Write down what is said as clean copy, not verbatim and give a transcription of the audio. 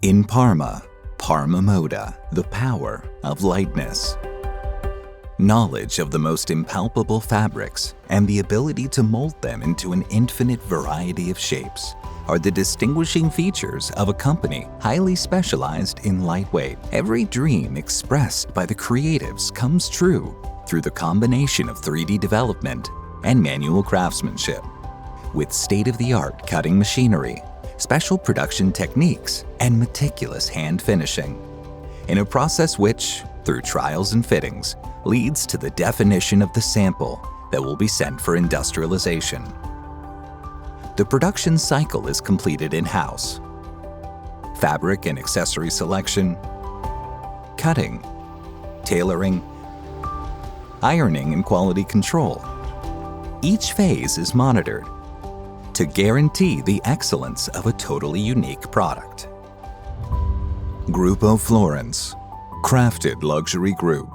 In Parma, Parma Moda, the power of lightness. Knowledge of the most impalpable fabrics and the ability to mold them into an infinite variety of shapes are the distinguishing features of a company highly specialized in lightweight. Every dream expressed by the creatives comes true through the combination of 3D development and manual craftsmanship. With state-of-the-art cutting machinery, special production techniques, and meticulous hand finishing, in a process which, through trials and fittings, leads to the definition of the sample that will be sent for industrialization. The production cycle is completed in-house. Fabric and accessory selection, cutting, tailoring, ironing, and quality control. Each phase is monitored to guarantee the excellence of a totally unique product. Gruppo Florence, Crafted Luxury Group.